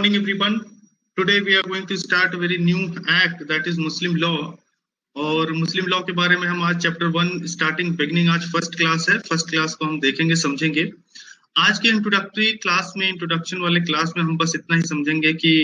morning, everyone. Today we are going to start a very new act, that is Muslim law. और मुस्लिम law के बारे में हम आज चैप्टर 1 स्टार्टिंग बिगनिंग, आज फर्स्ट क्लास है। फर्स्ट क्लास को हम देखेंगे, समझेंगे। आज के इंट्रोडक्टरी क्लास में, इंट्रोडक्शन वाले क्लास में हम बस इतना ही समझेंगे कि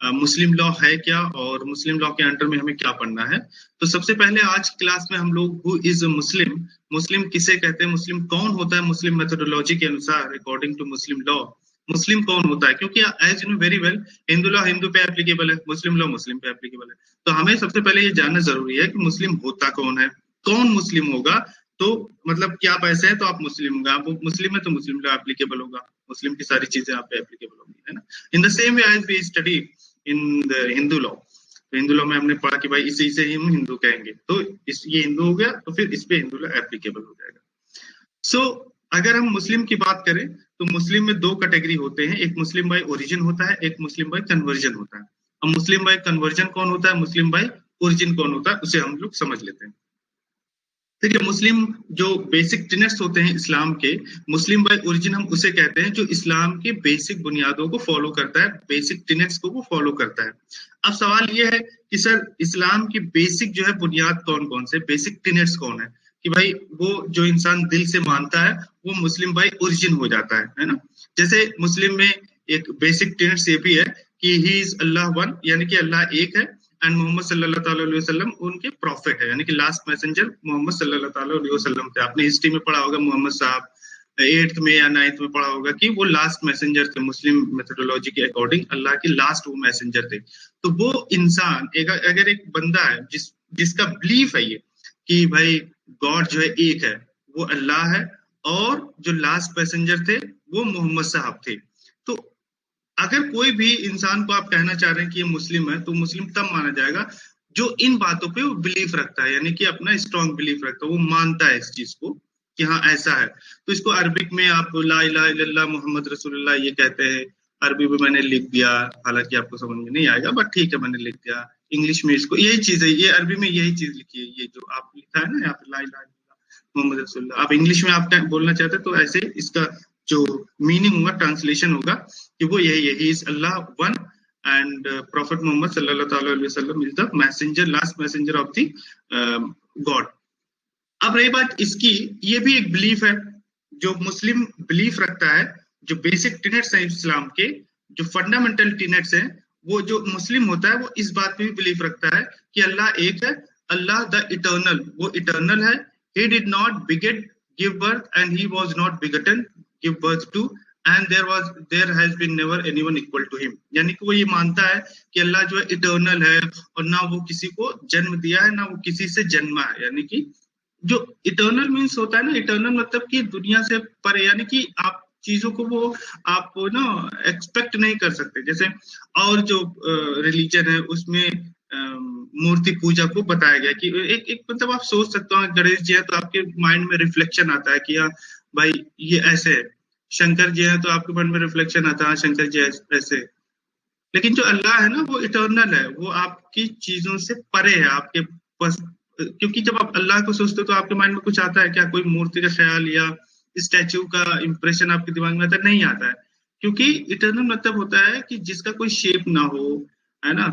मुस्लिम लॉ है क्या और मुस्लिम लॉ के अंडर में हमें क्या पढ़ना है। तो सबसे पहले आज क्लास में हम लोग हु इज मुस्लिम, मुस्लिम किसे कहते हैं, मुस्लिम कौन होता है मुस्लिम मेथोडोलॉजी के अनुसार, according to Muslim law Muslim कौन होता है। क्योंकि as you know very well, Hindu law Hindu पे एप्लीकेबल है, मुस्लिम लॉ मुस्लिम पे एप्लीकेबल है। तो हमें सबसे पहले ये जानना जरूरी है कि मुस्लिम होता कौन है, कौन मुस्लिम होगा। तो मतलब कि आप ऐसे हैं तो आप मुस्लिम होगा, आप मुस्लिम है तो मुस्लिम लॉ एप्लीकेबल होगा, मुस्लिम की सारी चीजें आप पे एप्लीकेबल होगी, है ना। In the same way as we study in the Hindu law, तो हिंदू लॉ में हमने पढ़ा कि भाई इसे इसे हम हिंदू कहेंगे, तो ये हिंदू हो गया तो फिर इस पे हिंदू लॉ एप्लीकेबल हो जाएगा। सो अगर हम मुस्लिम की बात करें तो मुस्लिम में दो कैटेगरी होते हैं, एक मुस्लिम बाय ओरिजिन होता है, एक मुस्लिम बाय कन्वर्जन होता है। अब मुस्लिम बाय कन्वर्जन कौन होता है, मुस्लिम बाय ओरिजिन कौन होता है, उसे हम लोग समझ लेते हैं। ठीक है, मुस्लिम जो बेसिक टेनेट्स होते हैं इस्लाम के, मुस्लिम बाय ओरिजिन हम उसे कहते हैं जो इस्लाम के बेसिक बुनियादों को फॉलो करता है, बेसिक टेनेट्स को वो फॉलो करता है। अब सवाल ये है कि सर इस्लाम की बेसिक जो है बुनियाद कौन कौन से, बेसिक टेनेट्स कौन है, कि भाई वो जो इंसान दिल से मानता है वो मुस्लिम बाय ओरिजिन हो जाता है ना। जैसे मुस्लिम में एक बेसिक टेनेट्स ये भी है कि ही इज अल्लाह वन, यानी कि अल्लाह एक है, एंड मोहम्मद सल्लल्लाहु अलैहि वसल्लम उनके प्रॉफिट है, यानी कि लास्ट मैसेंजर मोहम्मद सल्लल्लाहु अलैहि वसल्लम थे। आपने हिस्ट्री में पढ़ा होगा, मोहम्मद साहब 8th में या 9th में पढ़ा होगा कि वो लास्ट मैसेंजर थे, मुस्लिम मेथोडोलॉजी के अकॉर्डिंग अल्लाह के लास्ट वो मैसेंजर थे। तो वो इंसान अगर एक बंदा है जिसका बिलीफ है ये कि भाई गॉड जो है एक है, वो अल्लाह है, और जो लास्ट मैसेंजर थे वो मोहम्मद साहब थे। तो अगर कोई भी इंसान को आप कहना चाह रहे हैं कि ये मुस्लिम है, तो मुस्लिम तब माना जाएगा जो इन बातों पे वो बिलीफ रखता है, यानी कि अपना स्ट्रॉन्ग बिलीफ रखता है, वो मानता है इस चीज को कि हाँ ऐसा है। तो इसको अरबिक में आप ला इलाहा इल्लल्लाह मुहम्मद रसूलुल्लाह ये कहते हैं। अरबी में मैंने लिख दिया, हालांकि आपको समझ में नहीं आएगा, बट ठीक है मैंने लिख दिया। इंग्लिश में इसको यही चीज है, ये अरबी में यही चीज लिखी है, ये जो आप लिखा है ना यहाँ पे ला इलाहा इल्लल्लाह मुहम्मद रसूलुल्लाह। आप इंग्लिश में आप बोलना चाहते हैं तो ऐसे इसका जो मीनिंग होगा, ट्रांसलेशन होगा कि वो यही है, he is Allah one and prophet Mohammad सल्लल्लाहु अलैहि वसल्लम is the messenger, last messenger of the God. अब रही बात इसकी, ये भी एक बिलीफ है जो मुस्लिम बिलीफ रखता है, जो बेसिक टेनेट्स हैं इस्लाम के, जो फंडामेंटल टेनेट्स हैं, वो जो मुस्लिम होता है वो इस बात पे भी बिलीफ रखता है कि अल्लाह एक है, अल्लाह द इटर्नल, वो इटर्नल है। He did not beget give birth and he was not begotten give birth to, and there has been never anyone equal to him। यानी कि वो ये मानता है कि अल्लाह जो है इटर्नल है, और ना वो किसी को जन्म दिया है ना वो किसी से जन्मा है। यानी कि जो इटर्नल मीन्स होता है ना, इटर्नल मतलब कि दुनिया से परे, यानी कि आप चीजों को वो आप ना एक्सपेक्ट नहीं कर सकते। जैसे और जो रिलीजन है उसमें मूर्ति पूजा को बताया गया कि एक मतलब आप सोच सकते हो गणेश जी है तो आपके माइंड में रिफ्लेक्शन आता है कि हाँ भाई ये ऐसे है, शंकर जी है तो आपके मन में रिफ्लेक्शन आता है शंकर जी ऐसे। लेकिन जो अल्लाह है ना वो इटर्नल है, वो आपकी चीजों से परे है, आपके पास। क्योंकि जब आप अल्लाह को सोचते हो तो आपके माइंड में कुछ आता है क्या, कोई मूर्ति का ख्याल या स्टैच्यू का इंप्रेशन आपके दिमाग में आता है? नहीं आता है। क्योंकि इटर्नल मतलब होता है कि जिसका कोई शेप ना हो, है ना,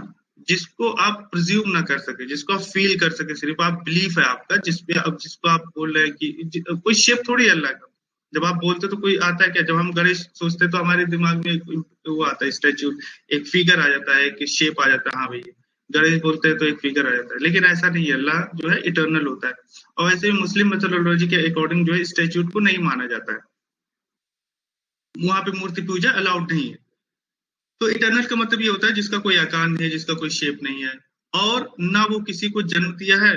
जिसको आप प्रिज्यूम ना कर सके, जिसको आप फील कर सके, सिर्फ आप बिलीफ है आपका जिसको आप बोल रहे हैं कि कोई शेप थोड़ी है अल्लाह का। जब आप बोलते तो कोई आता है क्या, जब हम गणेश सोचते तो हमारे दिमाग में वो आता है स्टैच्यू, एक फिगर आ जाता है, एक शेप आ जाता है, हाँ भाई गणेश बोलते हैं तो एक फिगर आ जाता है। लेकिन ऐसा नहीं है, अल्लाह जो है इटर्नल होता है। और वैसे भी मुस्लिम मेथोडोलॉजी के अकॉर्डिंग जो है स्टैच्यूट को नहीं माना जाता है, वहां पे मूर्ति पूजा अलाउड नहीं है। तो इटर्नल का मतलब ये होता है जिसका कोई आकार नहीं है, जिसका कोई शेप नहीं है, और ना वो किसी को जन्म दिया है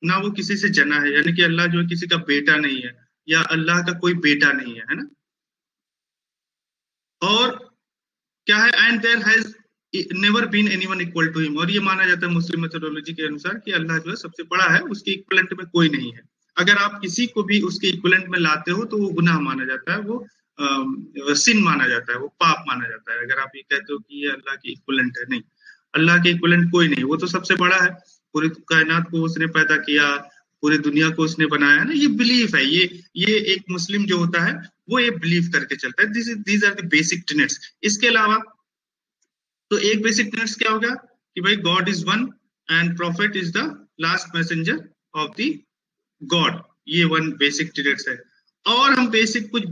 ना वो किसी से जना है। यानी कि अल्लाह जो है किसी का बेटा नहीं है, या अल्लाह का कोई बेटा नहीं है ना। और क्या है, and there has never been anyone equal to him, और ये माना जाता है मुस्लिम मेथोडोलॉजी के अनुसार कि अल्लाह जो है सबसे बड़ा है, उसके इक्विवेलेंट में कोई नहीं है। अगर आप किसी को भी उसके इक्विवेलेंट में लाते हो तो वो गुनाह माना जाता है, वो सिन माना जाता है, वो पाप माना जाता है। अगर आप ये कहते हो कि ये अल्लाह के इक्विवेलेंट है, नहीं, अल्लाह के इक्विवेलेंट कोई नहीं, वो तो सबसे बड़ा है, पूरी कायनात को उसने पैदा किया, पूरी दुनिया को उसने बनाया ना। ये बिलीफ है, ये एक मुस्लिम जो होता है वो ये बिलीव करके चलता है। These are the basic tenets. इसके अलावा तो एक बेसिक टेनेट्स क्या होगा कि भाई God is one and profit is the last messenger of the God, ये वन बेसिक टेनेट्स है। और हम बेसिक कुछ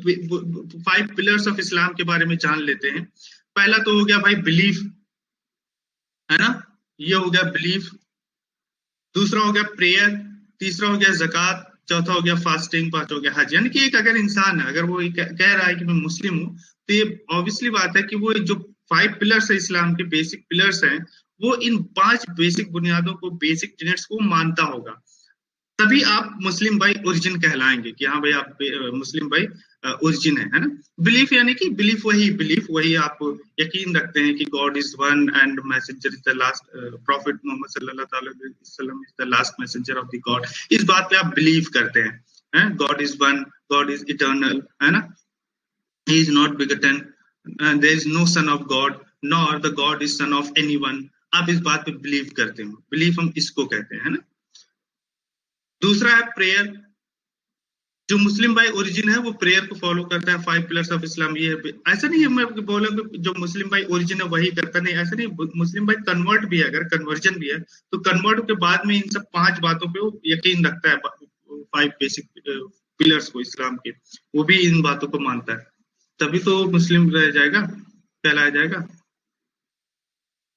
5 पिलर्स ऑफ इस्लाम के बारे में जान लेते हैं। पहला तो हो गया भाई बिलीफ, है ना, ये हो गया बिलीफ। दूसरा हो गया प्रेयर, तीसरा हो गया जक़ात, चौथा हो गया फास्टिंग, पांच हो गया हज। यानी कि एक अगर इंसान है, अगर वो कह रहा है कि मैं मुस्लिम हूँ, तो ये ऑब्वियसली बात है कि वो जो 5 पिलर्स है इस्लाम के, बेसिक पिलर्स हैं, वो इन 5 बेसिक बुनियादों को, बेसिक टेनेट्स को मानता होगा। तभी आप मुस्लिम बाई ओरिजिन कहलाएंगे कि हाँ भाई आप मुस्लिम बाई ओरिजिन है ना। बिलीफ यानी कि बिलीफ वही आप यकीन रखते हैं कि God is one and messenger is the last, prophet Mohammad सल्लल्लाहु अलैहि वसल्लम is the last messenger of the God. इस बात पे आप बिलीव करते हैं, God is one, God is eternal, है ना, he is not begotten, there is no son of God nor the God is son of anyone. आप इस बात पे बिलीव करते हो, बिलीफ हम इसको कहते हैं, है ना। दूसरा है प्रेयर। जो मुस्लिम बाय ओरिजिन है वो प्रेयर को फॉलो करता है, 5 पिलर्स ऑफ इस्लाम ये है। ऐसा नहीं है मैं बोला कि जो मुस्लिम बाय ओरिजिन है वही करता, नहीं, ऐसा नहीं। मुस्लिम बाय कन्वर्ट भी है, अगर कन्वर्जन भी है तो कन्वर्ट के बाद में इन सब 5 बातों पे वो यकीन रखता है, 5 बेसिक पिलर्स को इस्लाम के, वो भी इन बातों को मानता है, तभी तो मुस्लिम रह जाएगा, कहलाया जाएगा।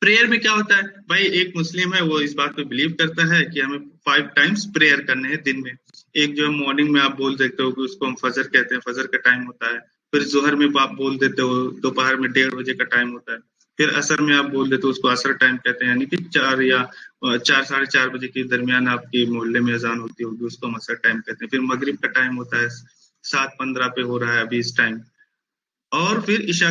प्रेयर में क्या होता है भाई, एक मुस्लिम है वो इस बात पे बिलीव करता है कि हमें 5 टाइम्स प्रेयर करने हैं दिन में। एक जो है मॉर्निंग में आप बोल देते हो कि उसको हम फजर कहते हैं, फजर का टाइम होता है। फिर जोहर में आप बोल देते हो, दोपहर में 1:30 बजे का टाइम होता है। फिर असर में आप बोल देते हो, उसको असर टाइम कहते हैं, यानी कि 4 या 4 साढ़े 4 बजे के दरमियान आपके मोहल्ले में अजान होती होगी, उसको हम असर टाइम कहते हैं। फिर मगरिब का टाइम होता है, 7:15 पे हो रहा है अभी इस टाइम। और फिर ईशा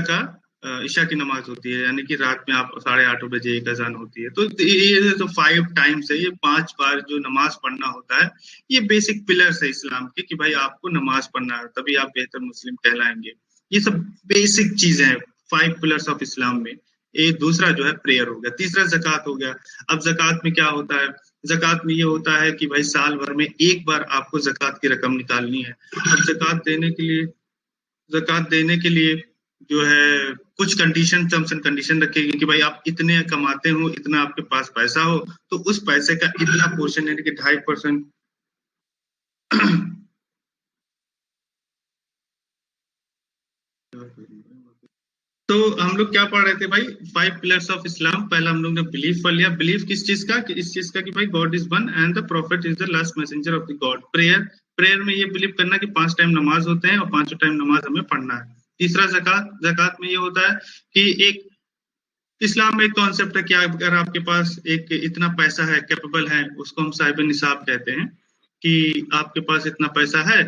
की नमाज होती है, यानी कि रात में आप 8:30 बजे एक अजान होती है। तो ये जो 5 टाइम्स है, ये 5 बार जो नमाज पढ़ना होता है, ये बेसिक पिलर्स है इस्लाम के कि भाई आपको नमाज पढ़ना है, तभी आप बेहतर मुस्लिम कहलाएंगे। ये सब बेसिक चीजें हैं 5 पिलर्स ऑफ इस्लाम में। एक दूसरा जो है प्रेयर हो गया, तीसरा जक़ात हो गया। अब जक़ात में क्या होता है, जक़ात में ये होता है कि भाई साल भर में एक बार आपको जक़ात की रकम निकालनी है। अब ज़कात देने के लिए जो है कुछ कंडीशन, टर्म्स एंड कंडीशन रखेगी कि भाई आप इतने कमाते हो, इतना आपके पास पैसा हो, तो उस पैसे का इतना पोर्शन यानी कि 2.5%। तो हम लोग क्या पढ़ रहे थे भाई, 5 पिलर्स ऑफ इस्लाम। पहला हम लोग ने बिलीफ पढ़ लिया। बिलीफ किस चीज का, कि इस चीज का कि भाई God is one and the prophet is the last messenger of the God. Prayer, prayer में ये बिलीव करना कि 5 टाइम नमाज होते हैं और 5 टाइम नमाज हमें पढ़ना है। तीसरा जक़ात, जक़ात में ये होता है कि एक इस्लाम में एक कॉन्सेप्ट है कि अगर आपके पास एक इतना पैसा है, कैपेबल है, उसको हम साहिब निसाब कहते हैं, कि आपके पास इतना पैसा है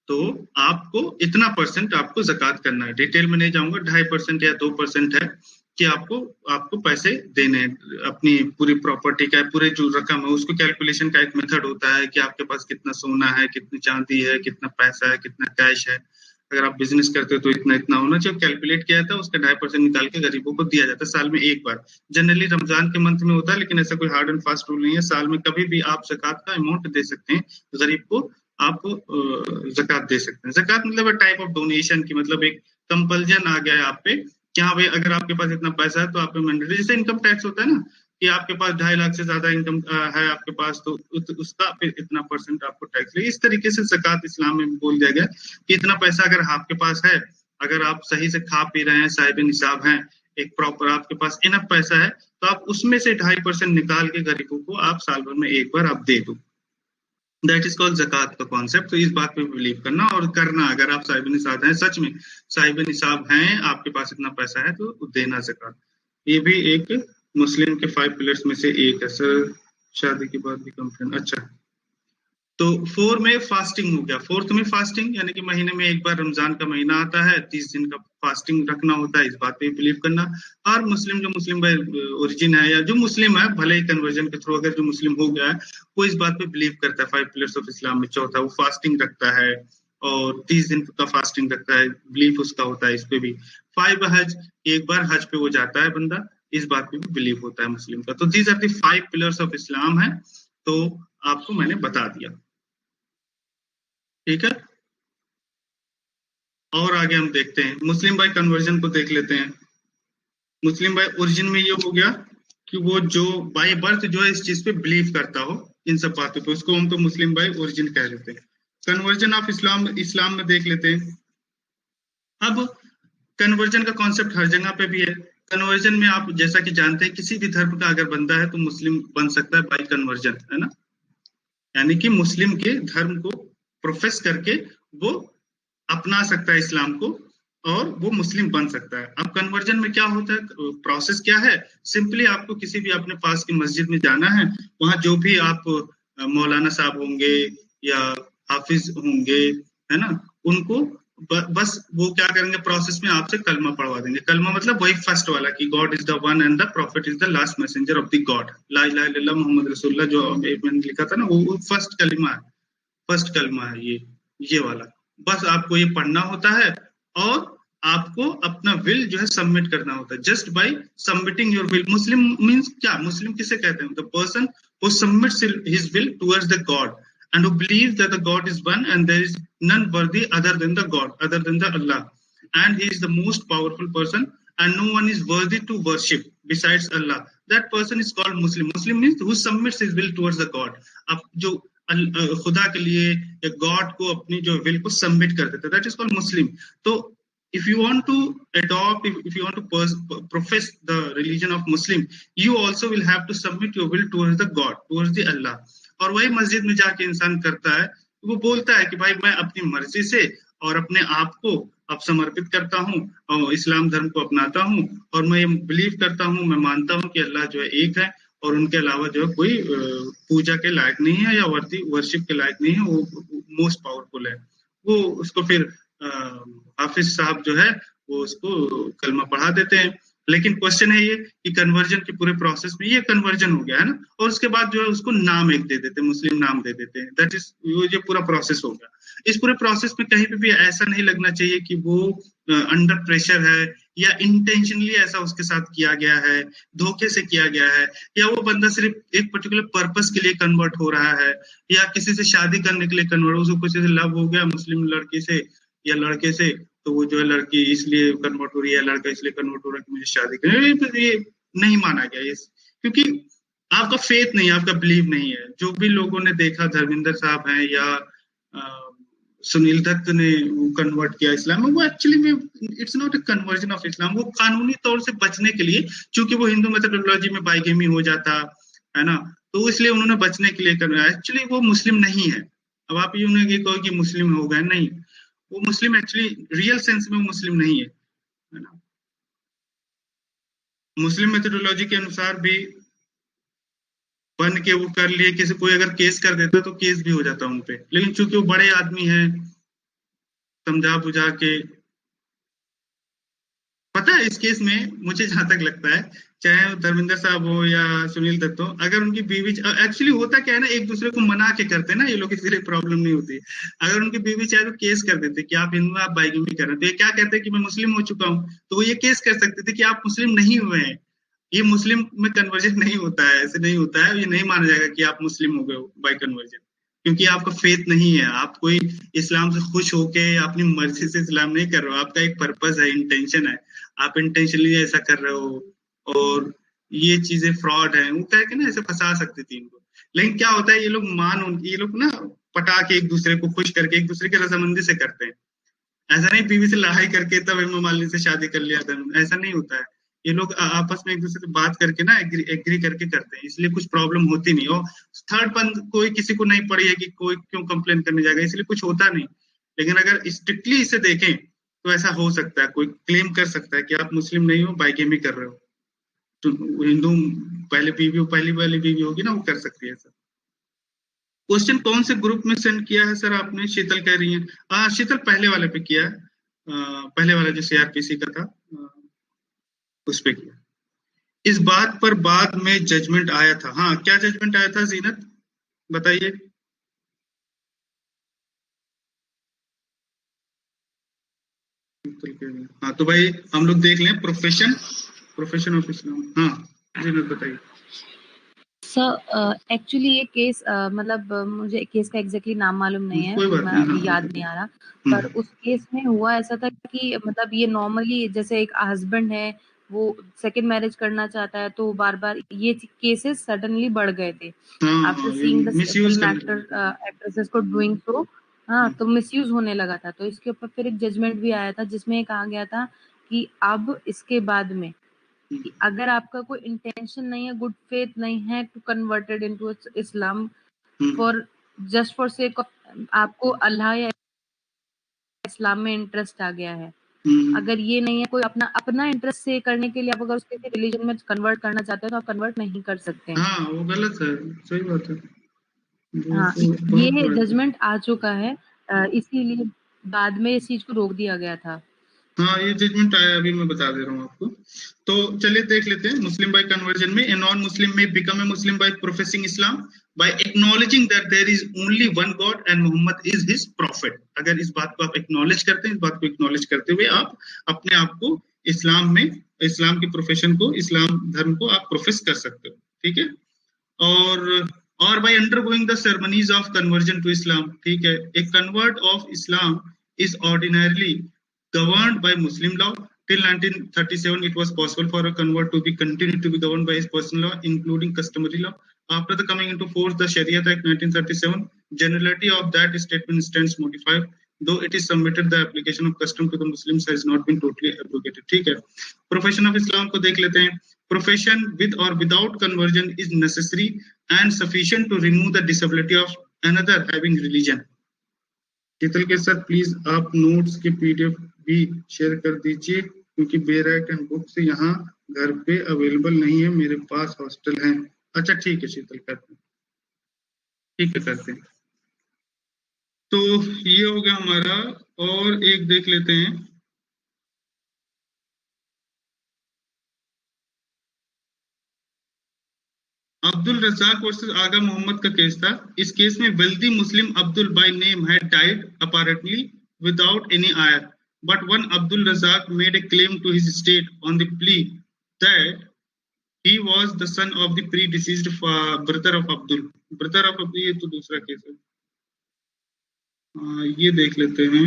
तो आपको इतना परसेंट आपको जक़ात करना है। डिटेल में नहीं जाऊंगा, 2.5% या 2% है कि आपको आपको पैसे देने हैं अपनी पूरी प्रॉपर्टी का, पूरे जो रकम है उसको कैलकुलेशन का एक मेथड होता है कि आपके पास कितना सोना है, कितनी चांदी है, कितना पैसा है, कितना कैश है। अगर आप बिजनेस करते हो तो इतना इतना होना चाहिए, कैलकुलेट किया जाता है, उसका 2.5% निकाल के गरीबों को दिया जाता है साल में एक बार। जनरली रमजान के मंथ में होता है, लेकिन ऐसा कोई हार्ड एंड फास्ट रूल नहीं है, साल में कभी भी आप ज़कात का अमाउंट दे सकते हैं गरीब को, आप ज़कात दे सकते हैं। ज़कात मतलब टाइप ऑफ डोनेशन की, मतलब एक कंपल्जन आ गया है आप पे कि हाँ भाई अगर आपके पास इतना पैसा है तो आप पे मैंडेटरी, जैसे इनकम टैक्स होता है ना कि आपके पास 2.5 लाख से ज्यादा इनकम है आपके पास, तो उसका फिर इतना परसेंट आपको टैक्स लगे। इस तरीके से ज़कात इस्लाम में बोल दिया गया कि इतना पैसा अगर आपके पास है, अगर आप सही से खा पी रहे हैं, साहिब निसाब हैं, एक प्रॉपर आपके पास इनफ पैसा है, तो आप उसमें से 2.5% निकाल के गरीबों को आप साल भर में एक बार आप दे दो। दैट इज कॉल्ड ज़कात का कॉन्सेप्ट। तो इस बात पे बिलीव करना और करना, अगर आप साहिब निसाब हैं, सच में साहिब निसाब हैं, आपके पास इतना पैसा है तो देना ज़कात। ये भी एक मुस्लिम के 5 पिलर्स में से एक है सर। शादी के बाद भी कंप्लेन, अच्छा। तो 4 में फास्टिंग हो गया, 4th में फास्टिंग, यानी कि महीने में एक बार रमजान का महीना आता है, 30 दिन का फास्टिंग रखना होता है, इस बात पे बिलीव करना। और मुस्लिम, जो मुस्लिम बाय ओरिजिन है या जो मुस्लिम है, भले ही कन्वर्जन के थ्रू अगर जो मुस्लिम हो गया है, वो इस बात पे बिलीव करता है 5 पिलर्स ऑफ इस्लाम में। चौथा वो फास्टिंग रखता है और 30 दिन का फास्टिंग रखता है, बिलीफ उसका होता है इस पे भी। 5 हज, एक बार हज पे वो जाता है बंदा, इस बात पे भी बिलीव होता है मुस्लिम का। तो these are the 5 pillars of Islam है, तो आपको मैंने बता दिया, ठीक है। और आगे हम देखते हैं, मुस्लिम बाय कन्वर्जन को देख लेते हैं। मुस्लिम बाय ओरिजिन में ये हो गया कि वो जो बाय बर्थ जो है इस चीज पे बिलीव करता हो, इन सब बातों पे, उसको हम तो मुस्लिम बाय ओरिजिन कह देते हैं। कन्वर्जन ऑफ इस्लाम, इस्लाम में देख लेते हैं। अब कन्वर्जन का कॉन्सेप्ट हर जगह पे भी है। कन्वर्जन में आप जैसा कि जानते हैं, किसी भी धर्म का अगर बंदा है तो मुस्लिम बन सकता है बाय कन्वर्जन, है ना। यानी कि मुस्लिम के धर्म को प्रोफेस करके वो अपना सकता है इस्लाम को, और वो मुस्लिम बन सकता है। अब कन्वर्जन में क्या होता है, प्रोसेस क्या है? सिंपली आपको किसी भी अपने पास की मस्जिद में जाना है, वहां जो भी आप मौलाना साहब होंगे या हाफिज होंगे, है ना, उनको बस वो क्या करेंगे, प्रोसेस में आपसे कलमा पढ़वा देंगे। कलमा मतलब वही फर्स्ट वाला कि God is the one and the prophet is the last messenger of the God, ला इलाहा इल्लल्लाह मोहम्मद रसूलुल्लाह, जो मैंने लिखा था ना, वो फर्स्ट कलमा है, फर्स्ट कलमा है ये वाला। बस आपको ये पढ़ना होता है, और आपको अपना विल जो है सबमिट करना होता है, just by submitting your will. Muslim means क्या? मुस्लिम किसे कहते हैं? The person who submits his will towards the God and who believes that the God is one and there is none worthy other than the God, other than the Allah, and he is the most powerful person and no one is worthy to worship besides Allah. That person is called Muslim. Muslim means who submits his will towards the God. अब जो खुदा के लिए या God को अपनी जो will को सबमिट कर देता है, दैट इज कॉल्ड मुस्लिम। तो if you want to adopt, if you want to profess the religion of Muslim, you also will have to submit your will towards the God, towards the Allah. और वही मस्जिद में जाके इंसान करता है, वो बोलता है कि भाई मैं अपनी मर्जी से और अपने आप को अब समर्पित करता हूँ और इस्लाम धर्म को अपनाता हूँ, और मैं ये बिलीव करता हूँ, मैं मानता हूँ कि अल्लाह जो है एक है और उनके अलावा जो है कोई पूजा के लायक नहीं है या वर्शिप के लायक नहीं है, वो मोस्ट पावरफुल है। वो उसको फिर हाफिज साहब जो है वो उसको कलमा पढ़ा देते हैं। लेकिन क्वेश्चन है ये कि कन्वर्जन के पूरे प्रोसेस में ये कन्वर्जन हो गया है ना, और उसके बाद जो है उसको नाम एक दे देते हैं, मुस्लिम नाम दे देते हैं, दैट इज ये पूरा प्रोसेस हो गया। इस पूरे प्रोसेस में कहीं पे भी ऐसा नहीं लगना चाहिए कि वो अंडर प्रेशर है या इंटेंशनली ऐसा उसके साथ किया गया है, धोखे से किया गया है, या वो बंदा सिर्फ एक पर्टिकुलर पर्पस के लिए कन्वर्ट हो रहा है, या किसी से शादी करने के लिए कन्वर्ट, उसको किसी से लव हो गया मुस्लिम लड़की से या लड़के से, तो वो जो है लड़की इसलिए कन्वर्ट हो रही है, लड़का इसलिए कन्वर्ट हो रहा है कि मुझे शादी करनी, ये नहीं माना गया ये, क्योंकि आपका फेथ नहीं है, आपका बिलीव नहीं है। जो भी लोगों ने देखा, धर्मेंद्र साहब हैं या सुनील दत्त ने वो कन्वर्ट किया इस्लाम में, वो एक्चुअली में it's not a conversion of Islam, वो कानूनी तौर से बचने के लिए, क्योंकि वो हिंदू मेथोडोलॉजी में बाइगेमी हो जाता है ना, तो इसलिए उन्होंने बचने के लिए करना। एक्चुअली वो मुस्लिम नहीं है। अब आप ये उन्हें कहो कि मुस्लिम हो गए, नहीं, वो मुस्लिम एक्चुअली रियल सेंस में वो मुस्लिम नहीं है ना। मुस्लिम मेथोडोलॉजी के अनुसार भी बन के वो कर लिए, किसी कोई अगर केस कर देते तो केस भी हो जाता उनपे, लेकिन चूंकि वो बड़े आदमी हैं, समझा बुझा के, पता है इस केस में मुझे जहां तक लगता है, चाहे धर्मेंद्र साहब हो या सुनील दत्त हो, अगर उनकी बीवी, एक्चुअली होता क्या है ना, एक दूसरे को मना के करते हैं ना ये लोग, इसलिए प्रॉब्लम नहीं होती। अगर उनकी बीवी चाहे तो केस कर देते कि आप हिंदू, आप बाइगेमी कर रहे हैं, तो ये क्या कहते हैं कि मैं मुस्लिम हो चुका हूँ, तो वो ये केस कर सकते थे कि आप मुस्लिम नहीं हुए हैं। ये मुस्लिम में कन्वर्जन नहीं होता है, ऐसे नहीं होता है, ये नहीं माना जाएगा कि आप मुस्लिम हो गए हो बाय कन्वर्जन, क्योंकि आपका फेथ नहीं है, आप कोई इस्लाम से खुश होके अपनी मर्जी से इस्लाम नहीं कर रहे हो, आपका एक पर्पस है, इंटेंशन है, आप इंटेंशनली ऐसा कर रहे हो, और ये चीजें फ्रॉड है, वो कह के ना ऐसे फंसा सकती थी इनको। लेकिन क्या होता है, ये लोग ना पटा के एक दूसरे को खुश करके एक दूसरे के रजामंदी से करते हैं। ऐसा नहीं बीवी से लड़ाई करके तब हेमा मालिनी से शादी कर लिया था, ऐसा नहीं होता है। ये लोग आपस में एक दूसरे से बात करके ना एग्री करके करते हैं, इसलिए कुछ प्रॉब्लम होती नहीं। और थर्ड बंद कोई किसी को नहीं पड़ी है कि कोई क्यों कंप्लेन करने जाएगा, इसलिए कुछ होता नहीं। लेकिन अगर स्ट्रिक्टली इसे देखें तो ऐसा हो सकता है, कोई क्लेम कर सकता है कि आप मुस्लिम नहीं हो, बाइगेमी कर रहे हो, तो हिंदू पहली वाली बीवी होगी ना, वो कर सकती है ऐसा। क्वेश्चन कौन से ग्रुप में सेंड किया है सर आपने? शीतल कह रही है, शीतल पहले वाले पे किया है, पहले वाला जो सीआरपीसी का था उस पे किया। इस बात पर बाद में जजमेंट आया था, हाँ क्या जजमेंट आया था जीनत, बताइए। हाँ तो भाई हम लोग देख लें, प्रोफेशन ऑफ इस्लाम। हाँ जीनत बताइए। सर एक्चुअली ये केस मतलब मुझे केस का एग्जैक्टली नाम मालूम नहीं है, अभी याद नहीं आ रहा, पर उस केस में हुआ ऐसा था कि मतलब ये नॉर्मली जैसे एक हस्बैंड है वो सेकंड मैरिज करना चाहता है, तो बार-बार ये केसेस सडनली बढ़ गए थे। After seeing the film actresses को डूइंग सो, हाँ, तो मिसयूज होने लगा था। तो इसके ऊपर फिर एक जजमेंट भी आया था जिसमें ये कहा गया था कि अब इसके बाद में कि अगर आपका कोई इंटेंशन नहीं है, गुड फेथ नहीं है to converted into Islam for just for sake of आपको अल्लाह या इस्लाम में इंटरेस्ट आ गया है, अगर ये नहीं है कोई अपना इंटरेस्ट से करने के लिए, आप अगर उसके रिलीजन में कन्वर्ट करना चाहते हो तो आप कन्वर्ट नहीं कर सकते हैं। हाँ, वो गलत है, सही बात है। हाँ, ये जजमेंट आ चुका है, इसीलिए बाद में इस चीज को रोक दिया गया था। हाँ, ये जजमेंट आया, अभी मैं बता दे रहा हूँ आपको। तो चलिए देख लेते हैं। मुस्लिम बाय कन्वर्जन में ए non Muslim may become a Muslim by professing Islam by acknowledging that there is only one God and Mohammad is his prophet. अगर इस बात को आप एक्नॉलेज करते हैं, इस बात को एक्नॉलेज करते हुए आप अपने आप को इस्लाम में, इस्लाम की प्रोफेशन को, इस्लाम धर्म को आप प्रोफेस कर सकते हो, ठीक है। और by undergoing the ceremonies of conversion to Islam, ठीक है। A convert of Islam is ordinarily governed by Muslim law. Till 1937, it was possible for a convert to be continued to be governed by his personal law, including customary law. After the coming into force the Sharia Act 1937, generality of that statement stands modified, though it is submitted the application of custom to the Muslims has not been totally abrogated, ठीक है। Profession of Islam को देख लेते हैं। Profession with or without conversion is necessary and sufficient to remove the disability of another having religion. शीतल के साथ please आप notes के पीडीएफ भी शेयर कर दीजिए, क्योंकि बेराइट एंड बुक्स यहाँ घर पे अवेलेबल नहीं है, मेरे पास हॉस्टल है। अच्छा ठीक है शीतल, करते हैं, ठीक है करते हैं। तो ये हो गया हमारा, और एक देख लेते हैं। अब्दुल रज़ाक वर्सेस आगा मोहम्मद का केस था। इस केस में wealthy Muslim Abdul by name had died apparently without any heir, but one Abdul Razak made a claim to his estate on the plea that he was the son of the predeceased brother of Abdul. Brother of Abdul, ये तो दूसरा case है। ये देख लेते हैं।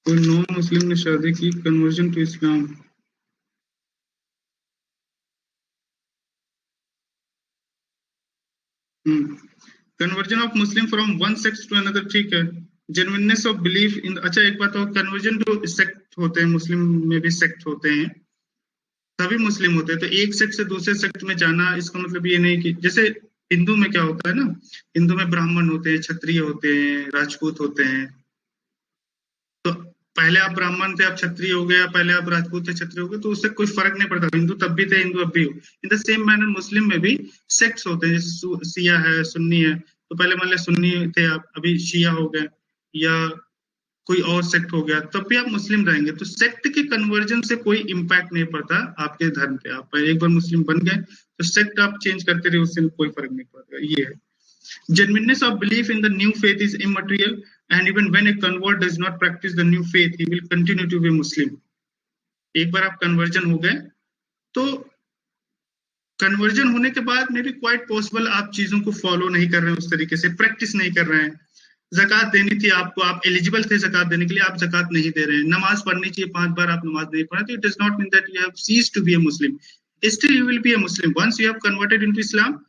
कोई non Muslim ने शादी की, conversion to Islam. Conversion of Muslim from one sect to another, ठीक है। जेन्युइननेस ऑफ बिलीफ इन, अच्छा एक बात और, कन्वर्जन टू सेक्ट होते हैं, मुस्लिम में भी सेक्ट होते हैं, सभी मुस्लिम होते हैं। तो एक सेक्ट से दूसरे सेक्ट में जाना, इसका मतलब ये नहीं कि जैसे हिंदू में क्या होता है ना, हिंदू में ब्राह्मण होते हैं, क्षत्रिय होते हैं, राजपूत होते हैं। तो पहले आप ब्राह्मण थे, आप क्षत्रिय हो गए, पहले आप राजपूत थे, क्षत्रिय हो गए, तो उससे कोई फर्क नहीं पड़ता। हिंदू तब भी थे, हिंदू अब भी हो। इन द सेम मैनर मुस्लिम में भी सेक्ट्स होते हैं, शिया है, सुन्नी है। तो पहले मान लिया सुन्नी थे आप, अभी शिया हो गए या कोई और सेक्ट हो गया, तब भी आप मुस्लिम रहेंगे। तो सेक्ट के कन्वर्जन से कोई इम्पैक्ट नहीं पड़ता आपके धर्म पे। आप एक बार मुस्लिम बन गए तो सेक्ट आप चेंज करते रहे, उससे कोई फर्क नहीं पड़ता। ये है। Genuineness of belief in the new faith is immaterial, and even when a convert does not practice the new faith, he will continue to be Muslim. एक बार आप कन्वर्जन हो गए तो कन्वर्जन होने के बाद में भी क्वाइट पॉसिबल आप चीजों को फॉलो नहीं कर रहे हैं, उस तरीके से प्रैक्टिस नहीं कर रहे हैं। ज़कात देनी थी आपको, आप एलिजिबल थे ज़कात देने के लिए, आप ज़कात नहीं दे रहे हैं। नमाज पढ़नी चाहिए 5 बार, आप नमाज नहीं पढ़ रहे, तो it does not mean that you have ceased to be a Muslim. Still you will be a Muslim once you have converted into Islam,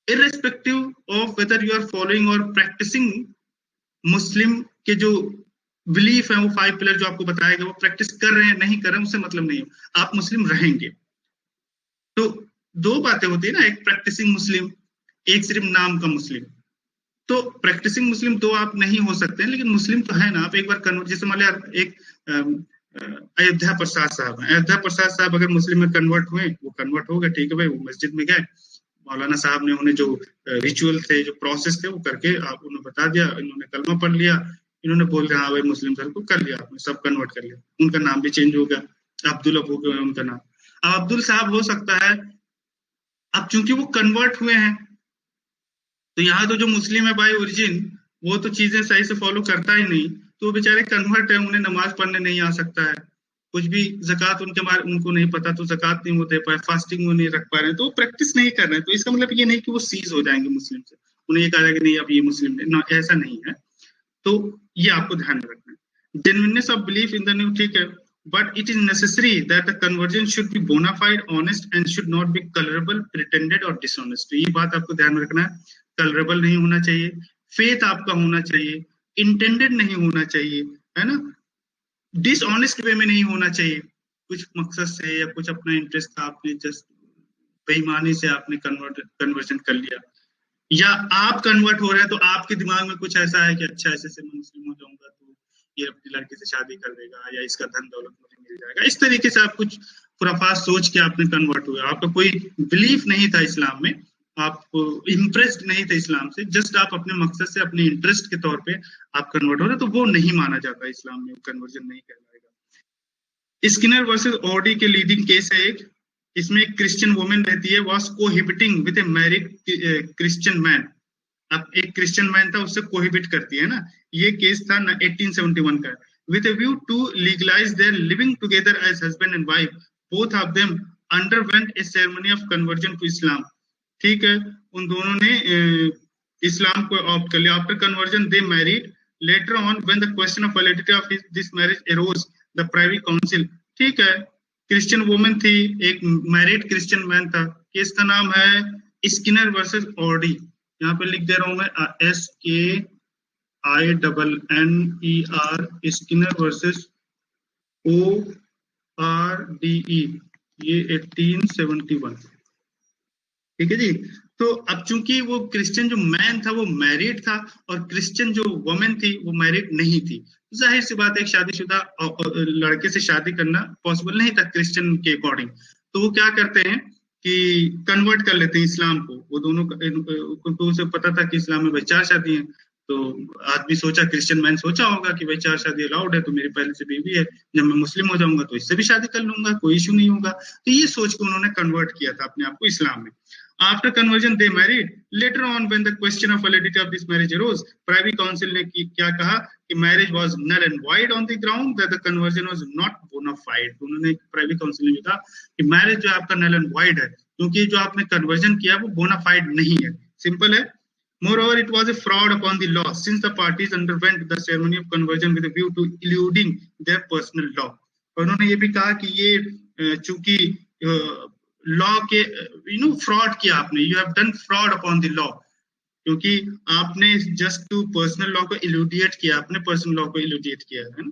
irrespective of whether you are following or practicing Muslim के जो belief है, वो 5 pillar जो आपको बताया गया, वो practice कर रहे हैं नहीं कर रहे हैं, उससे मतलब नहीं है, आप मुस्लिम रहेंगे। तो दो बातें होती है ना, एक प्रैक्टिसिंग मुस्लिम, एक सिर्फ नाम का मुस्लिम। तो प्रैक्टिसिंग मुस्लिम तो आप नहीं हो सकते हैं, लेकिन मुस्लिम तो है ना। आप एक बार कन्वर्ट, जैसे मान लिया एक अयोध्या प्रसाद साहब हैं, अयोध्या प्रसाद साहब अगर मुस्लिम में कन्वर्ट हुए, वो कन्वर्ट हो गए, ठीक है भाई, वो मस्जिद में गए, मौलाना साहब ने उन्हें जो रिचुअल थे, जो प्रोसेस थे, वो करके आप उन्हें बता दिया, इन्होंने कलमा पढ़ लिया, इन्होंने बोल दिया हाँ भाई मुस्लिम धर्म को कर लिया, आपने सब कन्वर्ट कर लिया। उनका नाम भी चेंज हो गया, अब्दुल अब हो गया उनका नाम। अब अब्दुल साहब हो सकता है, अब चूंकि वो कन्वर्ट हुए हैं, तो यहाँ तो जो मुस्लिम है बाय ओरिजिन, वो तो चीजें सही से फॉलो करता ही नहीं, तो वो बेचारे कन्वर्ट है, उन्हें नमाज पढ़ने नहीं आ सकता है, कुछ भी ज़कात उनके बारे उनको नहीं पता, तो ज़कात नहीं वो दे पाए, फास्टिंग वो नहीं रख पा रहे हैं, तो वो प्रैक्टिस नहीं कर रहे हैं। तो इसका मतलब ये नहीं कि वो सीज हो जाएंगे मुस्लिम से, उन्हें ये कहा जाएगा नहीं अब ये मुस्लिम ना, ऐसा नहीं है। तो ये आपको ध्यान रखना है। Genuineness of belief in the new, ठीक है, but it is necessary that the conversion should be bona fide, honest and should not be colorable, pretended or dishonest. तो ये बात आपको ध्यान में रखना है, कलरेबल नहीं होना चाहिए, फेथ आपका होना चाहिए, इंटेंडेड नहीं होना चाहिए, है ना, डिसऑनेस्ट वे में नहीं होना चाहिए, कुछ मकसद से या कुछ अपना इंटरेस्ट था, आपने जस्ट बेईमानी से आपने कन्वर्जन कर लिया, या आप कन्वर्ट हो रहे हैं तो आपके दिमाग में कुछ ऐसा है कि अच्छा ऐसे से मैं मुस्लिम हो जाऊंगा तो ये अपनी लड़की से शादी कर देगा या इसका धन दौलत मुझे मिल जाएगा, इस तरीके से आप कुछ खुराफात सोच के आपने कन्वर्ट हुआ, आपका कोई बिलीफ नहीं था इस्लाम में, आप इम्प्रेस्ड नहीं थे इस्लाम से, जस्ट आप अपने मकसद से अपने इंटरेस्ट के तौर पे आप कन्वर्ट हो रहे, तो वो नहीं माना जाता इस्लाम में, कन्वर्जन नहीं कहलाएगा। स्किनर वर्सेस ऑडी के लीडिंग केस है एक, इसमें एक क्रिश्चियन वुमेन रहती है, was cohabiting with a married Christian man, अब एक क्रिश्चियन मैन था उससे कोहिबिट करती है ना, ये केस था 1871 का, with a view to legalize their living together as husband and wife, both of them underwent a ceremony of conversion to Islam। ठीक है, उन दोनों ने इस्लाम को ऑप्ट कर लिया, after conversion they married, later on when the question of validity of this marriage arose the privy council. ठीक है, क्रिश्चियन वुमेन थी, एक मैरिड क्रिश्चियन मैन था, केस का नाम है स्किनर वर्सेस ऑडी, यहाँ पे लिख दे रहा हूं मैं SKINNER, स्किनर वर्सेस ORDE, ये 1871। ठीक है जी, तो अब चूंकि वो क्रिश्चियन जो मैन था वो मैरिड था और क्रिश्चियन जो वुमेन थी वो मैरिड नहीं थी, जाहिर सी बात है एक शादीशुदा लड़के से शादी करना पॉसिबल नहीं था क्रिश्चियन के अकॉर्डिंग, तो वो क्या करते हैं कि कन्वर्ट कर लेते हैं इस्लाम को, वो दोनों को उसे पता था कि इस्लाम में भाई 4 शादी है, तो आदमी सोचा, क्रिश्चियन मैन सोचा होगा कि भाई 4 शादी अलाउड है, तो मेरी पहले से बीवी है, जब मैं मुस्लिम हो जाऊंगा तो इससे भी शादी कर लूंगा, कोई इशू नहीं होगा, तो ये सोच के उन्होंने कन्वर्ट किया था अपने आप को इस्लाम में। After conversion, they married. Later on, when the question of validity of this marriage arose, Privy Council ने क्या कहा कि marriage was null and void on the ground that the conversion was not bona fide। उन्होंने Privy Council ने कहा कि marriage जो आपका null and void है, क्योंकि जो आपने conversion किया वो bona fide नहीं है, सिंपल है। Moreover, it was a fraud upon the law since the parties underwent the ceremony of conversion with a view to eluding their personal law। और उन्होंने ये भी कहा कि ये चूंकि लॉ के फ्रॉड किया आपने, you have done fraud upon the law, क्योंकि आपने जस्ट टू पर्सनल लॉ को इल्यूडिएट किया, आपने पर्सनल लॉ को इल्यूडिएट किया है ना।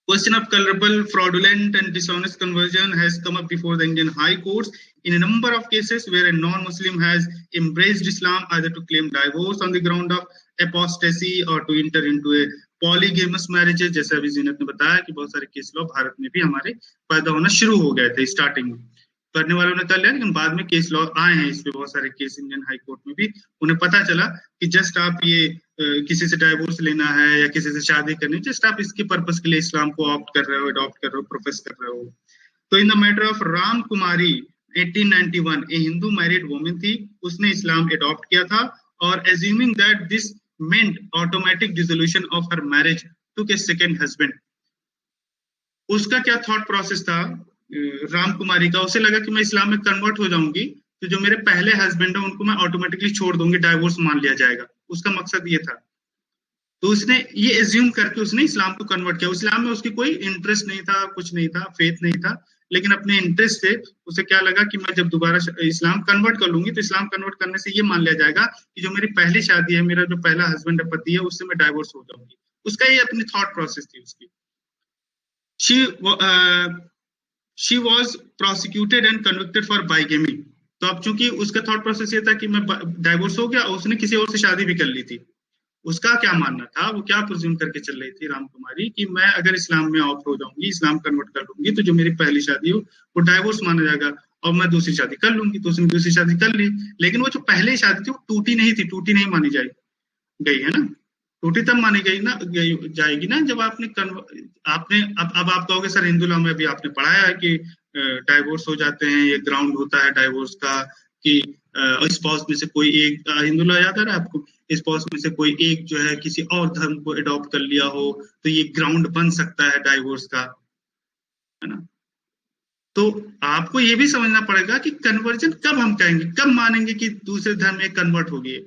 Question of culpable, fraudulent and dishonest conversion has come up before the Indian High Courts in a number of cases where a non-Muslim has embraced Islam either to claim divorce on the ground of apostasy or to enter into a polygamous marriage। जैसे अभी जीनत ने बताया कि बहुत सारे case law Bharat में भी हमारे पैदा होना शुरू हो गए थे, स्टार्टिंग में करने वालों ने कर लिया, लेकिन बाद में केस लॉ आए हैं, इस पे बहुत सारे केस इंडियन हाई कोर्ट में भी, उन्हें पता चला कि जस्ट आप ये किसी से डाइवोर्स लेना है या किसी से शादी करनी, जस्ट आप इसके पर्पस के लिए इस्लाम को ऑप्ट कर रहे हो, अडॉप्ट कर रहे हो, प्रोफेस कर रहे हो। तो in the matter of Ram Kumari 1891, a Hindu married women थी, उसने इस्लाम अडॉप्ट किया था, और assuming that this meant automatic dissolution of her marriage to के सेकेंड हस्बैंड। उसका क्या थॉट प्रोसेस था राम कुमारी का, उसे लगा कि मैं इस्लाम में कन्वर्ट हो जाऊंगी तो जो मेरे पहले हस्बैंड है उनको मैं ऑटोमेटिकली छोड़ दूंगी, डाइवोर्स मान लिया जाएगा, उसका मकसद ये था। तो उसने ये एज्यूम करके उसने इस्लाम को कन्वर्ट किया, इस्लाम में उसकी कोई इंटरेस्ट नहीं था, कुछ नहीं था, फेथ नहीं था, लेकिन अपने इंटरेस्ट से उसे क्या लगा कि मैं जब दोबारा इस्लाम कन्वर्ट कर लूंगी तो इस्लाम कन्वर्ट करने से ये मान लिया जाएगा कि जो मेरी पहली शादी है, मेरा जो पहला हस्बैंड है, पति है, उससे मैं डाइवोर्स हो जाऊंगी। उसका ये अपनी थॉट प्रोसेस थी उसकी। She was prosecuted and convicted for bigamy। तो अब चूंकि उसका थॉट प्रोसेस ये था कि मैं डाइवोर्स हो गया, उसने किसी और से शादी भी कर ली थी, उसका क्या मानना था, वो क्या प्रिज्यूम करके चल रही थी राम कुमारी कि मैं अगर इस्लाम में ऑप्ट हो जाऊंगी, इस्लाम कन्वर्ट कर लूंगी, तो जो मेरी पहली शादी हो वो डाइवोर्स माना जाएगा और मैं दूसरी शादी कर लूंगी। तो उसने दूसरी शादी कर ली, लेकिन वो जो पहले शादी थी वो टूटी नहीं थी, टूटी नहीं मानी गई है ना, टूटी तब मानी जाएगी ना जब आपने अब आप कहोगे सर हिंदू लॉ में भी आपने पढ़ाया है कि डाइवोर्स हो जाते हैं, ये ग्राउंड होता है डाइवोर्स का कि स्पाउस में से कोई एक, हिंदू लॉ याद आ रहा है आपको, स्पाउस में से कोई एक जो है किसी और धर्म को अडॉप्ट कर लिया हो तो ये ग्राउंड बन सकता है डाइवोर्स का, है ना। तो आपको ये भी समझना पड़ेगा कि कन्वर्जन कब हम कहेंगे, कब मानेंगे कि दूसरे धर्म में कन्वर्ट हो गए,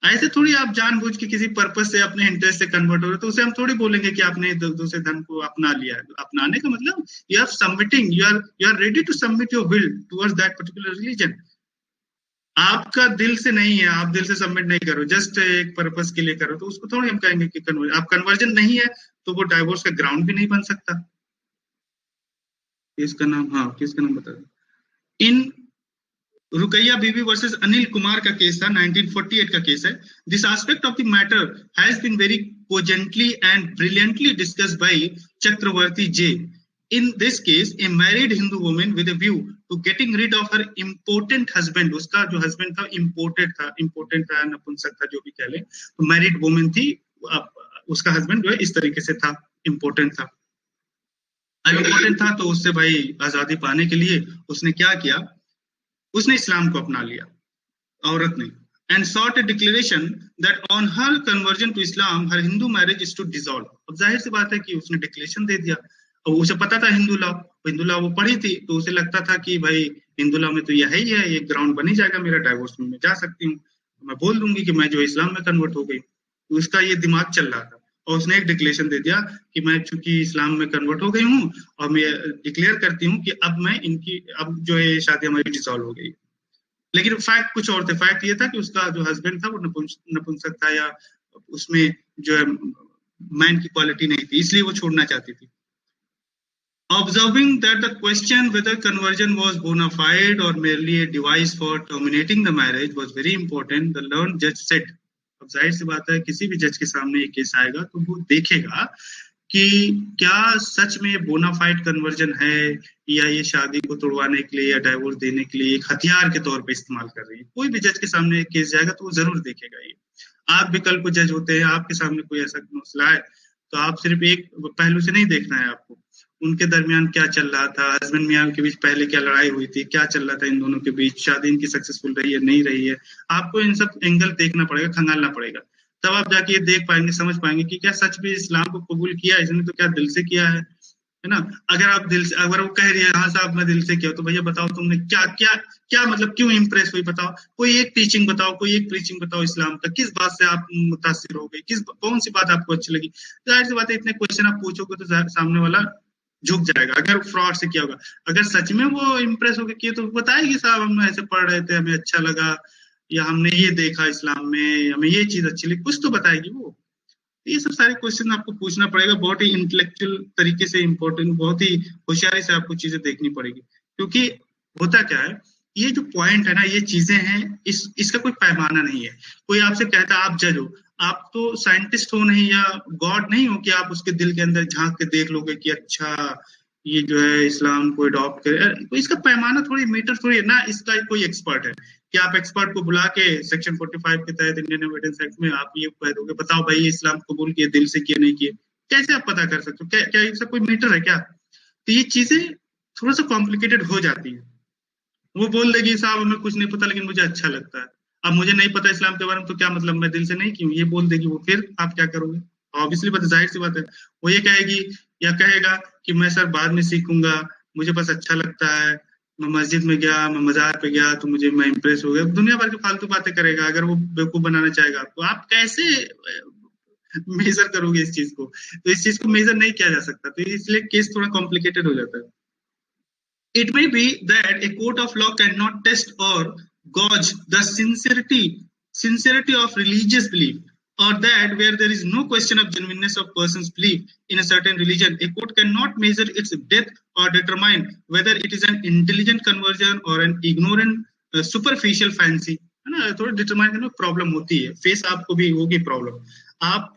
ऐसे थोड़ी आप जानबूझ के किसी पर्पस से अपने इंटरेस्ट से कन्वर्ट हो रहे, तो उसे हम थोड़ी बोलेंगे कि आपने दूसरे धर्म को अपना लिया है। अपनाने का मतलब you are submitting, you are ready to submit your will towards that particular religion. आपका दिल से नहीं है, आप दिल से सबमिट नहीं करो, जस्ट एक पर्पस के लिए करो, तो उसको थोड़ी हम कहेंगे कि आप कन्वर्जन नहीं है, तो वो डाइवोर्स का ग्राउंड भी नहीं बन सकता। किसका नाम, हाँ किसका नाम बता, इन रुकैया बीबी वर्सेस अनिल कुमार का केस था, 1948 का केस है। This aspect of the matter has been very cogently and brilliantly discussed by Chakravarti J. In this case, a married Hindu woman with a view to getting rid of her important husband, उसका जो husband था important था, नपुंसक था, जो भी कह ले, तो married woman थी, उसका husband जो है इस तरीके से था, important था। इम्पोर्टेंट था, तो उससे भाई आजादी पाने के लिए उसने क्या किया, उसने इस्लाम को अपना लिया, औरत ने, and sought a declaration that on her conversion to Islam, her Hindu marriage is to dissolve। अब जाहिर सी बात है कि उसने डिक्लेरेशन दे दिया, और उसे पता था हिंदू लॉ वो पढ़ी थी, तो उसे लगता था कि भाई हिंदू लॉ में तो यही है, ये ग्राउंड बन ही जाएगा मेरा, डाइवोर्स में मैं जा सकती हूँ, मैं बोल दूंगी कि मैं जो इस्लाम में कन्वर्ट हो गई। तो उसका ये दिमाग चल रहा था, और उसने एक डिक्लेरेशन दे दिया कि मैं चूंकि इस्लाम में कन्वर्ट हो गई हूँ, और मैं डिक्लेयर करती हूँ कि अब मैं इनकी, अब जो है शादी हमारी डिसॉल्व हो गई। लेकिन फैक्ट कुछ और थे, फैक्ट ये था कि उसका जो हस्बैंड था वो नपुंसक था, या उसमें जो है मैन की क्वालिटी नहीं थी, इसलिए वो छोड़ना चाहती थी। Observing that the question whether conversion was bona fide or merely a device for terminating the marriage was very important, the learned judge said। अब जाहिर सी बात है, किसी भी जज के सामने ये केस आएगा तो वो देखेगा कि क्या सच में बोनाफाइड कन्वर्जन है, या ये शादी को तोड़वाने के लिए या डाइवोर्स देने के लिए एक हथियार के तौर पे इस्तेमाल कर रही है। कोई भी जज के सामने एक केस जाएगा तो वो जरूर देखेगा ये। आप भी कल को जज होते हैं, आपके सामने कोई ऐसा मसला है, तो आप सिर्फ एक पहलू से नहीं देखना है, आपको उनके दरमियान क्या चल रहा था, हस्बैंड मियां के बीच पहले क्या लड़ाई हुई थी, क्या चल रहा था इन दोनों के बीच, शादी इनकी सक्सेसफुल रही है नहीं रही है, आपको इन सब एंगल देखना पड़ेगा, खंगालना पड़ेगा, तब आप जाके ये देख पाएंगे, समझ पाएंगे कि क्या सच में इस्लाम को कबूल किया इसने, तो क्या दिल से किया है ना। अगर आप दिल से, अगर वो कह रही है हाँ साहब मैं दिल से किया, तो भैया बताओ तुमने क्या क्या क्या मतलब क्यों इंप्रेस हुई, बताओ कोई एक टीचिंग बताओ, कोई एक प्रीचिंग बताओ इस्लाम का, किस बात से आप मुतासिर हो गए, किस कौन सी बात आपको अच्छी लगी। जाहिर सी बात है, इतने क्वेश्चन आप पूछोगे तो सामने वाला झुक जाएगा, अगर फ्रॉड से किया होगा। अगर सच में वो इम्प्रेस होकर किए तो बताएगी साहब हम ऐसे पढ़ रहे थे, हमें अच्छा लगा, या हमने ये देखा इस्लाम में, हमें ये चीज अच्छी लगी, कुछ तो बताएगी वो। ये सब सारे क्वेश्चन आपको पूछना पड़ेगा, बहुत ही इंटेलेक्चुअल तरीके से, इम्पोर्टेंट, बहुत ही होशियारी से आपको चीजें देखनी पड़ेगी। क्योंकि होता क्या है, ये जो पॉइंट है ना, ये चीजें हैं, इसका कोई पैमाना नहीं है। कोई आपसे कहता है आप जज हो, आप तो साइंटिस्ट हो नहीं या गॉड नहीं हो कि आप उसके दिल के अंदर झांक के देख लोगे कि अच्छा ये जो है इस्लाम को अडॉप्ट करे, तो इसका पैमाना थोड़ी, मीटर थोड़ी है ना, इसका कोई एक्सपर्ट है कि आप एक्सपर्ट को बुला के सेक्शन 45 के तहत इंडियन एविडेंस एक्ट में आप ये कह दोगे बताओ भाई ये इस्लाम कबूल किए, दिल से किए नहीं किए, कैसे आप पता कर सकते हो, क्या इसका कोई मीटर है क्या। तो ये चीजें थोड़ा सा कॉम्प्लिकेटेड हो जाती है। वो बोल देगी साहब हमें कुछ नहीं पता लेकिन मुझे अच्छा लगता है, अब मुझे नहीं पता इस्लाम के बारे में, तो क्या मतलब मैं दिल से नहीं की हूँ, ये बोल देगी वो, फिर आप क्या करोगे। ऑब्वियसली बात है, जाहिर सी बात है, वो ये कहेगी या कहेगा कि मैं सर बाद में सीखूंगा, मुझे बस अच्छा लगता है, मैं मस्जिद में गया, मैं मजार पे गया तो मुझे, मैं इम्प्रेस हो गया, दुनिया भर की फालतू बातें करेगा। अगर वो बेवकूफ बनाना चाहेगा आपको, आप कैसे मेजर करोगे इस चीज को। तो इस चीज को मेजर नहीं किया जा सकता, तो इसलिए केस थोड़ा कॉम्प्लिकेटेड हो जाता है। It may be that a court of law cannot test or gauge the sincerity of religious belief, or that where there is no question of genuineness of person's belief in a certain religion, a court cannot measure its depth or determine whether it is an intelligent conversion or an ignorant superficial fancy, है ना। थोड़ा determine करने में problem होती है, face आपको भी होगी प्रॉब्लम। आप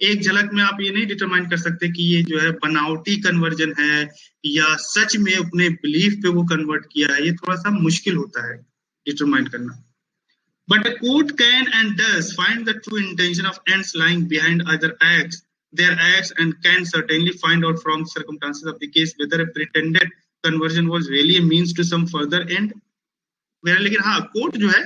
एक झलक में आप ये नहीं डिटरमाइन कर सकते कि ये जो है बनावटी कन्वर्जन है या सच में अपने बिलीफ पे वो कन्वर्ट किया है, ये थोड़ा सा मुश्किल होता है डिटरमाइन करना। But a court can and does find the true intention of ends lying behind their acts, and can certainly find out from circumstances of the case whether a pretended conversion was really a means to some further end. लेकिन हाँ, court जो है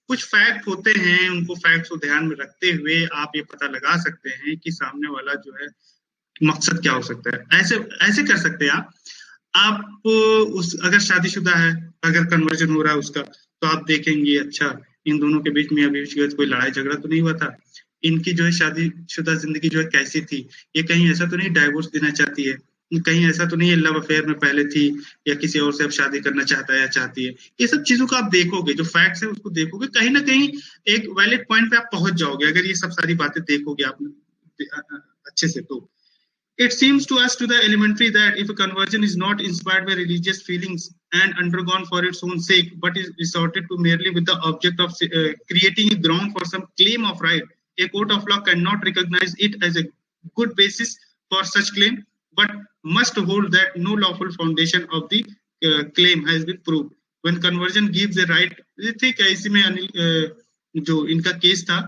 कुछ fact होते हैं, उनको facts को ध्यान में रखते हुए आप ये पता लगा सकते हैं कि सामने वाला जो है मकसद क्या हो सकता है। ऐसे कर सकते हैं आप उस, अगर शादीशुदा है, अगर कन्वर्जन हो रहा है उसका, तो आप देखेंगे अच्छा इन दोनों के बीच में अभी कोई लड़ाई झगड़ा तो नहीं हुआ था। इनकी जो है शादीशुदा जिंदगी जो है कैसी थी, ये कहीं ऐसा तो नहीं डाइवोर्स देना चाहती है, कहीं ऐसा तो नहीं है लव अफेयर में पहले थी या किसी और से अब शादी करना चाहता है या चाहती है। ये सब चीजों को आप देखोगे, जो फैक्ट्स है उसको देखोगे, कहीं ना कहीं एक वैलिड पॉइंट पे आप पहुंच जाओगे अगर ये सब सारी बातें देखोगे आप अच्छे से। तो it seems to us to the elementary that if a conversion is not inspired by religious feelings and undergone for its own sake, but is resorted to merely with the object of creating a ground for some claim of right, a court of law cannot recognize it as a good basis for such claim, but must hold that no lawful foundation of the claim has been proved. When conversion gives a right, ठीक है, इसी में जो इनका case था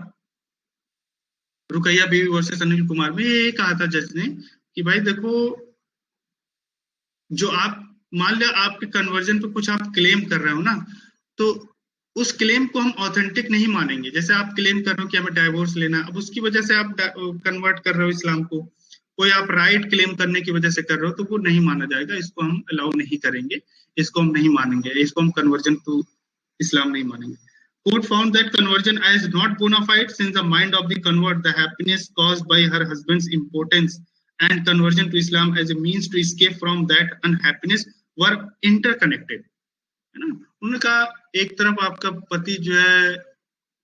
रुकैया बीवी versus Anil Kumar में, ये कहा था जज ने कि भाई देखो, जो आप मान लिया आपके कन्वर्जन पे कुछ आप क्लेम कर रहे हो ना, तो उस क्लेम को हम ऑथेंटिक नहीं मानेंगे। जैसे आप क्लेम कर रहे हो कि हमें डाइवोर्स लेना, अब उसकी वजह से आप कन्वर्ट कर रहे हो इस्लाम को, कोई आप राइट क्लेम करने की वजह से कर रहे हो, तो वो नहीं माना जाएगा, इसको हम अलाउ नहीं करेंगे, इसको हम नहीं मानेंगे, इसको हम कन्वर्जन टू इस्लाम नहीं मानेंगे। Court found that conversion as not bona fide since the mind of the convert, the happiness caused by her husband's impotence, and conversion to Islam as a means to escape from that unhappiness were interconnected. है ना? उन्होंने कहा एक तरफ आपका पति जो है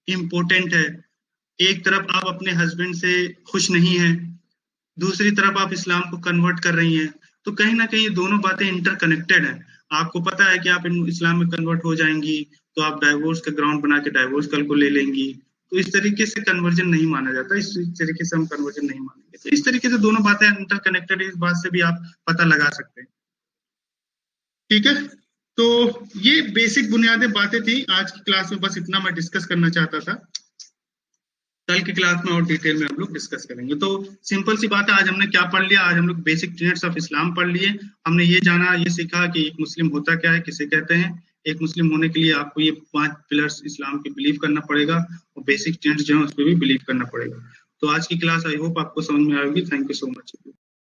इम्पोर्टेंट है, एक तरफ आप अपने हस्बैंड से खुश नहीं है, दूसरी तरफ आप इस्लाम को कन्वर्ट कर रही हैं, तो कहीं ना कहीं दोनों बातें इंटरकनेक्टेड हैं। आपको पता है कि आप इस्लाम में कन्वर्ट हो जाएंगी तो आप डाइवोर्स का ग्राउंड बना के डाइवोर्स कल को ले लेंगी, तो इस तरीके से कन्वर्जन नहीं माना जाता, इस तरीके से हम कन्वर्जन नहीं मानेंगे। तो इस तरीके से दोनों बातें इंटरकनेक्टेड है, इस बात से भी आप पता लगा सकते हैं। ठीक है, तो ये बेसिक बुनियादी बातें थी आज की क्लास में, बस इतना मैं डिस्कस करना चाहता था। कल की क्लास में और डिटेल में हम लोग डिस्कस करेंगे। तो सिंपल सी बात है, आज हमने क्या पढ़ लिया, आज हम लोग बेसिक टेनेट्स ऑफ इस्लाम पढ़ लिए। हमने ये जाना, ये सीखा कि एक मुस्लिम होता क्या है, किसे कहते हैं। एक मुस्लिम होने के लिए आपको ये 5 पिलर्स इस्लाम के बिलीव करना पड़ेगा और बेसिक टेनेट्स जो है उस पर भी बिलीव करना पड़ेगा। तो आज की क्लास आई होप आपको समझ में आएगी। Thank you so much.